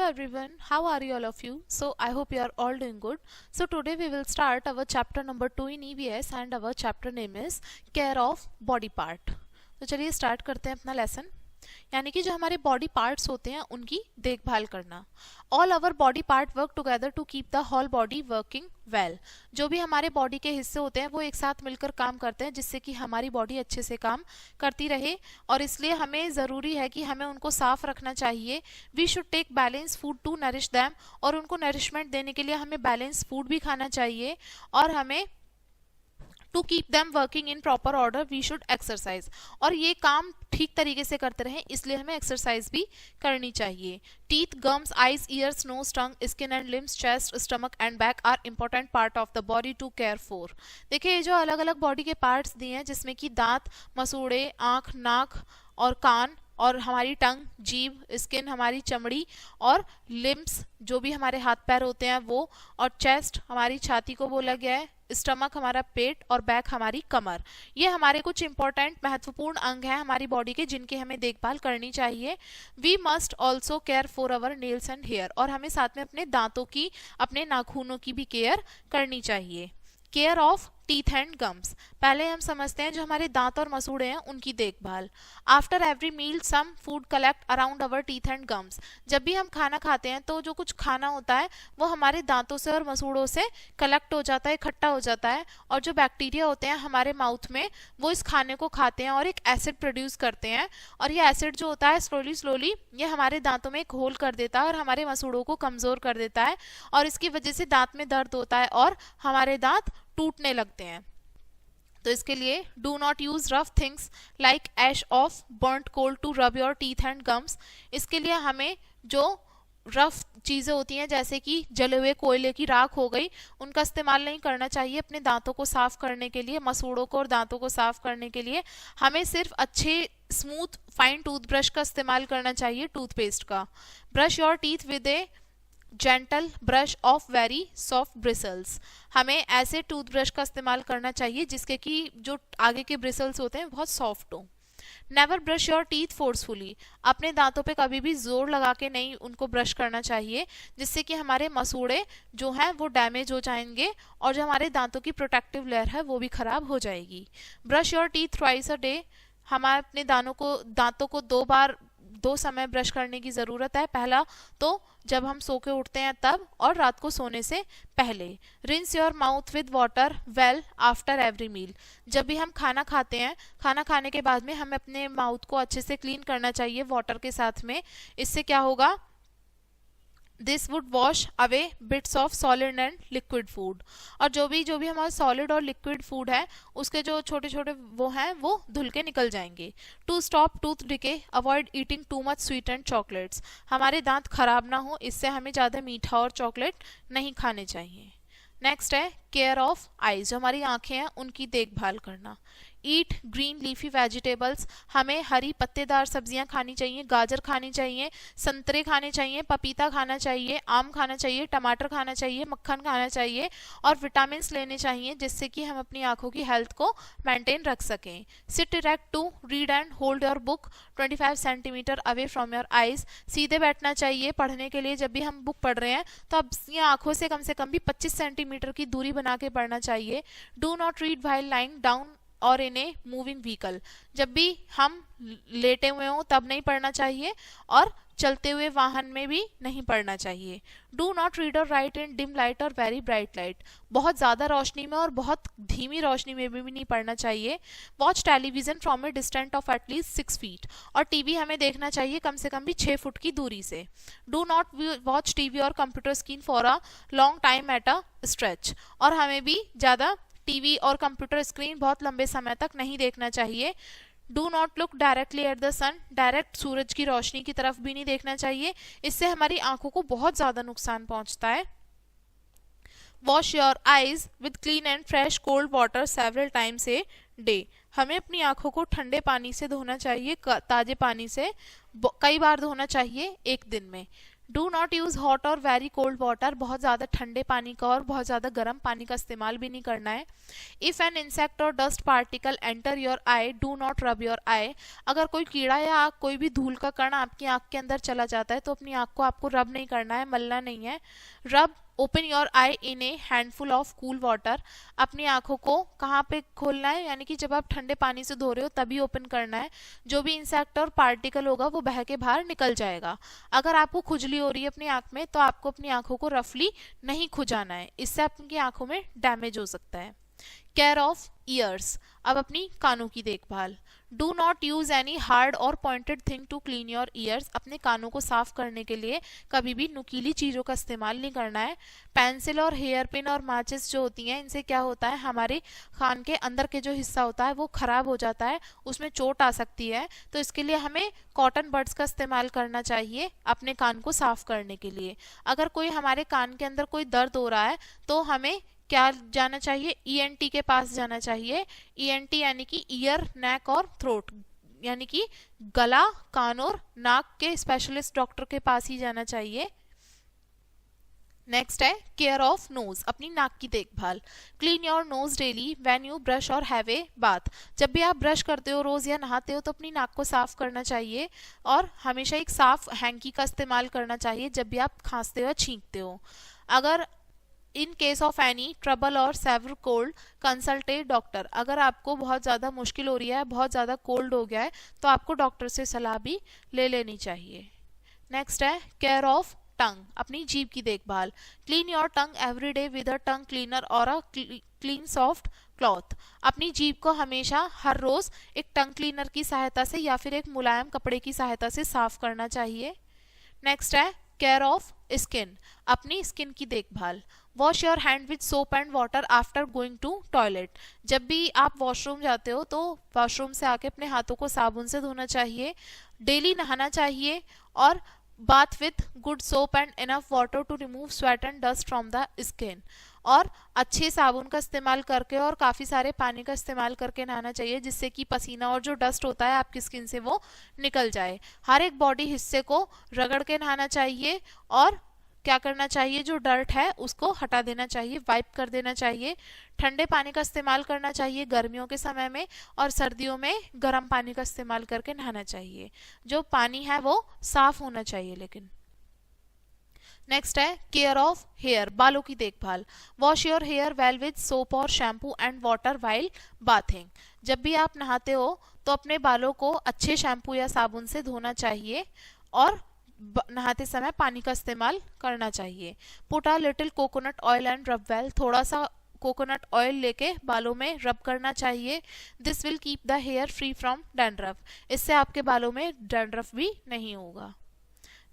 everyone, how are you all of you? So I hope you are all doing good. So today we will start our chapter number 2 in EVS and our chapter name is care of body part. तो चलिए start करते हैं अपना lesson, यानी कि जो हमारे body parts होते हैं उनकी देखभाल करना. All our body part work together to keep the whole body working well. जो भी हमारे बॉडी के हिस्से होते हैं वो एक साथ मिलकर काम करते हैं जिससे कि हमारी बॉडी अच्छे से काम करती रहे, और इसलिए हमें ज़रूरी है कि हमें उनको साफ रखना चाहिए. We should take balance food to nourish them, और उनको नरिशमेंट देने के लिए हमें बैलेंस फूड भी खाना चाहिए. और हमें to keep them working in proper order we should exercise, और ये काम ठीक तरीके से करते रहें इसलिए हमें एक्सरसाइज भी करनी चाहिए. Teeth, gums, eyes, ears, nose, tongue, skin and limbs, chest, stomach and back are important part of the body to care for. देखिए ये जो अलग अलग बॉडी के पार्ट्स दिए हैं जिसमें कि दांत, मसूड़े, आंख, नाक और कान, और हमारी टंग, जीभ, स्किन, हमारी चमड़ी, और लिम्स जो भी हमारे हाथ पैर होते हैं वो, और चेस्ट हमारी छाती को बोला गया है, स्टमक हमारा पेट, और बैक हमारी कमर. ये हमारे कुछ इंपॉर्टेंट महत्वपूर्ण अंग हैं हमारी बॉडी के जिनकी हमें देखभाल करनी चाहिए. We must also care for our nails and hair, और हमें साथ में अपने दांतों की, अपने नाखूनों की भी केयर करनी चाहिए. Care of teeth and gums. पहले हम समझते हैं जो हमारे दांत और मसूड़े हैं उनकी देखभाल. After every meal some food collect around our teeth and gums. जब भी हम खाना खाते हैं तो जो कुछ खाना होता है वो हमारे दांतों से और मसूड़ों से कलेक्ट हो जाता है, इकट्ठा हो जाता है, और जो बैक्टीरिया होते हैं हमारे माउथ में वो इस खाने को खाते हैं और एक एसिड प्रोड्यूस करते हैं, और ये एसिड जो होता है स्लोली स्लोली ये हमारे दांतों में एक होल कर देता है और हमारे मसूड़ों को कमजोर कर देता है, और इसकी वजह से दांत में दर्द होता है और हमारे दांत टूटने लगते हैं. तो इसके लिए do not use rough things like ash of burnt coal to rub your teeth and gums. इसके लिए हमें जो रफ चीज़ें होती हैं जैसे कि जले हुए कोयले की राख हो गई उनका इस्तेमाल नहीं करना चाहिए अपने दांतों को साफ करने के लिए. मसूड़ों को और दांतों को साफ करने के लिए हमें सिर्फ अच्छे स्मूथ फाइन टूथब्रश का इस्तेमाल करना चाहिए, टूथपेस्ट का. Brush your teeth with A gentle brush off very soft bristles. हमें ऐसे टूथब्रश का इस्तेमाल करना चाहिए जिसके कि जो आगे के ब्रिसल्स होते हैं बहुत सॉफ्ट हो. Never brush your teeth forcefully. अपने दांतों पे कभी भी जोर लगा के नहीं उनको ब्रश करना चाहिए जिससे कि हमारे मसूड़े जो हैं वो डैमेज हो जाएंगे और जो हमारे दांतों की प्रोटेक्टिव लेयर है वो भी खराब हो जाएगी. Brush your teeth twice a day. हमारे अपने दांतों को दो समय ब्रश करने की ज़रूरत है. पहला तो जब हम सो के उठते हैं तब, और रात को सोने से पहले. Rinse your mouth with water well after every meal. जब भी हम खाना खाते हैं, खाना खाने के बाद में हमें अपने माउथ को अच्छे से क्लीन करना चाहिए वाटर के साथ में. इससे क्या होगा, this would wash away bits of solid and liquid food. और जो भी हमारा सॉलिड और लिक्विड फूड है उसके जो छोटे छोटे वो हैं वो धुल के निकल जाएंगे. To stop tooth decay avoid eating too much sweet and chocolates. हमारे दांत खराब ना हो इससे हमें ज़्यादा मीठा और चॉकलेट नहीं खाने चाहिए. नेक्स्ट है केयर ऑफ आईज. जो हमारी आंखें हैं उनकी देखभाल करना. ईट ग्रीन लीफी वेजिटेबल्स. हमें हरी पत्तेदार सब्जियां खानी चाहिए, गाजर खानी चाहिए, संतरे खाने चाहिए, पपीता खाना चाहिए, आम खाना चाहिए, टमाटर खाना चाहिए, मक्खन खाना चाहिए, और विटामिन लेने चाहिए जिससे कि हम अपनी आंखों की हेल्थ को मेंटेन रख सकें. Sit erect to read and hold your book 25 centimetre away from your eyes. सीधे बैठना चाहिए पढ़ने के लिए. जब भी हम बुक पढ़ रहे हैं तो अब आंखों से कम भी 25 सेंटीमीटर की दूरी बना के पढ़ना चाहिए. Do not read while lying down और इन ए मूविंग व्हीकल. जब भी हम लेटे हुए हों तब नहीं पढ़ना चाहिए, और चलते हुए वाहन में भी नहीं पढ़ना चाहिए. डू नॉट रीड और राइट इन डिम लाइट और वेरी ब्राइट लाइट. बहुत ज़्यादा रोशनी में और बहुत धीमी रोशनी में भी नहीं पढ़ना चाहिए. Watch television from a distant of at least 6 feet. और टीवी हमें देखना चाहिए कम से कम भी 6 फुट की दूरी से. डू नॉट वॉच टीवी और computer screen for a long time at a stretch. और हमें भी ज़्यादा टीवी और कंप्यूटर स्क्रीन बहुत लंबे समय तक नहीं देखना चाहिए. Do not look directly at the sun. Direct सूरज की रोशनी की तरफ भी नहीं देखना चाहिए, इससे हमारी आंखों को बहुत ज़्यादा नुकसान पहुंचता है. Wash your eyes with clean and fresh cold water several times a day. हमें अपनी आंखों को ठंडे पानी से धोना चाहिए, ताज़े पानी से कई बार धोना चाहिए एक दिन में. डू नॉट यूज हॉट और वेरी कोल्ड वाटर, बहुत ज़्यादा ठंडे पानी का और बहुत ज़्यादा गर्म पानी का इस्तेमाल भी नहीं करना है। इफ़ एन इंसेक्ट और dust particle enter your eye do not rub your eye, अगर कोई कीड़ा या कोई भी धूल का कण आपकी आंख के अंदर चला जाता है तो अपनी आंख को आपको रब नहीं करना है, मलना नहीं है। रब open your I in A handful of cool water, अपनी आंखों को कहाँ पे खोलना है, यानी कि जब आप ठंडे पानी से धो रहे हो तभी ओपन करना है। जो भी इंसेक्ट और पार्टिकल होगा वो बह के बाहर निकल जाएगा। अगर आपको खुजली हो रही है अपनी आंख में तो आपको अपनी आंखों को रफली नहीं खुजाना है, इससे आपकी आंखों में डैमेज हो सकता है। केयर ऑफ ईयर्स, अब अपनी कानों की देखभाल। Do not use any hard और pointed thing to clean your ears, अपने कानों को साफ करने के लिए कभी भी नुकीली चीज़ों का इस्तेमाल नहीं करना है। पेंसिल और हेयर पिन और माचिस जो होती हैं, इनसे क्या होता है, हमारे कान के अंदर के जो हिस्सा होता है वो खराब हो जाता है, उसमें चोट आ सकती है। तो इसके लिए हमें कॉटन बड्स का इस्तेमाल करना चाहिए अपने कान को साफ करने के लिए। अगर कोई हमारे कान के अंदर कोई दर्द हो रहा है तो हमें क्या जाना चाहिए, ईएनटी के पास जाना चाहिए। ईएनटी यानी कि ईयर, नेक और थ्रोट, यानी कि गला, कान और नाक के स्पेशलिस्ट डॉक्टर के पास ही जाना चाहिए। नेक्स्ट है केयर ऑफ नोज, अपनी नाक की देखभाल। Clean your nose daily when you brush और हैव ए बाथ, जब भी आप ब्रश करते हो रोज या नहाते हो तो अपनी नाक को साफ करना चाहिए और हमेशा एक साफ हैंकी का इस्तेमाल करना चाहिए जब भी आप खांसते हो या छींकते हो। अगर in case of any trouble और severe cold consult a doctor, अगर आपको बहुत ज़्यादा मुश्किल हो रही है, बहुत ज़्यादा कोल्ड हो गया है तो आपको डॉक्टर से सलाह भी ले लेनी चाहिए। नेक्स्ट है केयर ऑफ टंग, अपनी जीभ की देखभाल। Clean your tongue every day with a tongue cleaner और अ क्लीन सॉफ्ट क्लॉथ, अपनी जीभ को हमेशा हर रोज एक टंग क्लीनर की सहायता से या फिर एक मुलायम कपड़े की सहायता से साफ करना चाहिए। नेक्स्ट है केयर ऑफ स्किन, अपनी स्किन की देखभाल। Wash your hand with soap and water after going to toilet, जब भी आप वॉशरूम जाते हो तो वॉशरूम से आके अपने हाथों को साबुन से धोना चाहिए। डेली नहाना चाहिए और bath with good soap and enough water to remove sweat and dust from the skin, और अच्छे साबुन का इस्तेमाल करके और काफ़ी सारे पानी का इस्तेमाल करके नहाना चाहिए जिससे कि पसीना और जो डस्ट होता है आपकी स्किन से वो निकल जाए। हर एक बॉडी हिस्से को रगड़ के नहाना चाहिए और क्या करना चाहिए, जो डर्ट है उसको हटा देना चाहिए, वाइप कर देना चाहिए। ठंडे पानी का इस्तेमाल करना चाहिए गर्मियों के समय में और सर्दियों में गर्म पानी का इस्तेमाल करके नहाना चाहिए। जो पानी है वो साफ होना चाहिए लेकिन। नेक्स्ट है केयर ऑफ हेयर, बालों की देखभाल। Wash your hair well with soap और shampoo and water while bathing, जब भी आप नहाते हो तो अपने बालों को अच्छे शैम्पू या साबुन से धोना चाहिए और नहाते समय पानी का इस्तेमाल करना चाहिए। Put a little coconut oil and रब वेल, थोड़ा सा कोकोनट ऑयल लेके बालों में रब करना चाहिए। This will keep the hair free from dandruff, इससे आपके बालों में डैंड्रफ भी नहीं होगा।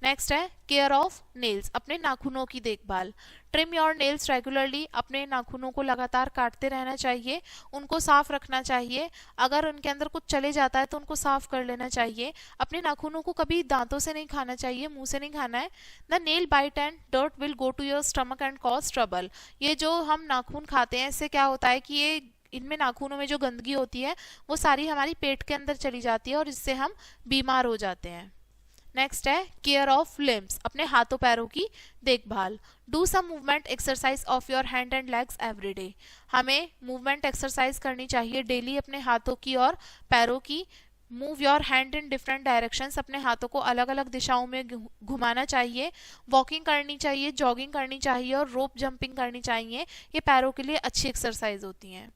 नेक्स्ट है केयर ऑफ नेल्स, अपने नाखूनों की देखभाल। ट्रिम योर नेल्स रेगुलरली, अपने नाखूनों को लगातार काटते रहना चाहिए, उनको साफ रखना चाहिए। अगर उनके अंदर कुछ चले जाता है तो उनको साफ कर लेना चाहिए। अपने नाखूनों को कभी दांतों से नहीं खाना चाहिए, मुंह से नहीं खाना है। The nail bite and dirt will go to your stomach and cause trouble, ये जो हम नाखून खाते हैं इससे क्या होता है कि ये इनमें नाखूनों में जो गंदगी होती है वो सारी हमारी पेट के अंदर चली जाती है और इससे हम बीमार हो जाते हैं। नेक्स्ट है केयर ऑफ लिम्स, अपने हाथों पैरों की देखभाल। Do some movement exercise of your hand and legs every day, हमें मूवमेंट एक्सरसाइज करनी चाहिए डेली अपने हाथों की और पैरों की। Move your hand in different directions, अपने हाथों को अलग अलग दिशाओं में घुमाना चाहिए। वॉकिंग करनी चाहिए, जॉगिंग करनी चाहिए और रोप जंपिंग करनी चाहिए, ये पैरों के लिए अच्छी एक्सरसाइज होती हैं।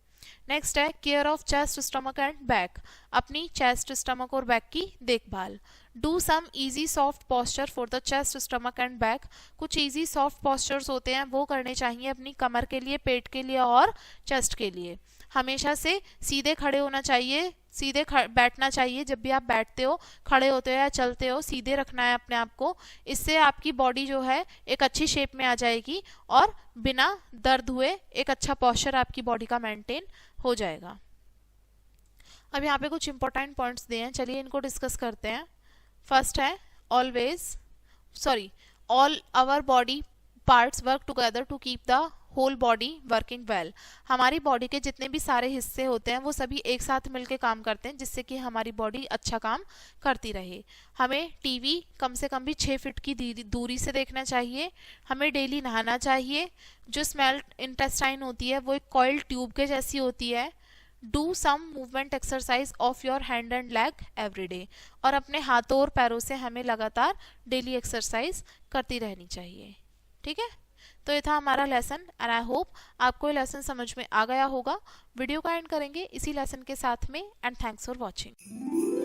नेक्स्ट है care of chest, stomach and back, अपनी चेस्ट, स्टमक और बैक की देखभाल। Do some easy soft posture for the chest, stomach and back, कुछ इजी सॉफ्ट पॉस्चर्स होते हैं वो करने चाहिए अपनी कमर के लिए, पेट के लिए और चेस्ट के लिए। हमेशा से सीधे खड़े होना चाहिए, सीधे बैठना चाहिए। जब भी आप बैठते हो, खड़े होते हो या चलते हो, सीधे रखना है अपने आप को, इससे आपकी बॉडी जो है एक अच्छी शेप में आ जाएगी और बिना दर्द हुए एक अच्छा पॉस्चर आपकी बॉडी का मेंटेन हो जाएगा। अब यहाँ पे कुछ इंपॉर्टेंट पॉइंट्स दिए हैं, चलिए इनको डिस्कस करते हैं। फर्स्ट है all our body parts work together to keep the whole body working well. हमारी बॉडी के जितने भी सारे हिस्से होते हैं वो सभी एक साथ मिलके काम करते हैं, जिससे कि हमारी बॉडी अच्छा काम करती रहे। हमें टीवी कम से कम भी 6 फीट की दूरी से देखना चाहिए। हमें डेली नहाना चाहिए। जो स्मॉल इंटेस्टाइन होती है वो एक कॉइल ट्यूब के जैसी होती है। Do some movement exercise of your hand and leg every day. और अपने हाथों और पैरों से हमें लगातार डेली एक्सरसाइज करती रहनी चाहिए। ठीक है, तो ये था हमारा लेसन एंड आई होप आपको ये लेसन समझ में आ गया होगा। वीडियो का एंड करेंगे इसी लेसन के साथ में एंड थैंक्स फॉर वॉचिंग।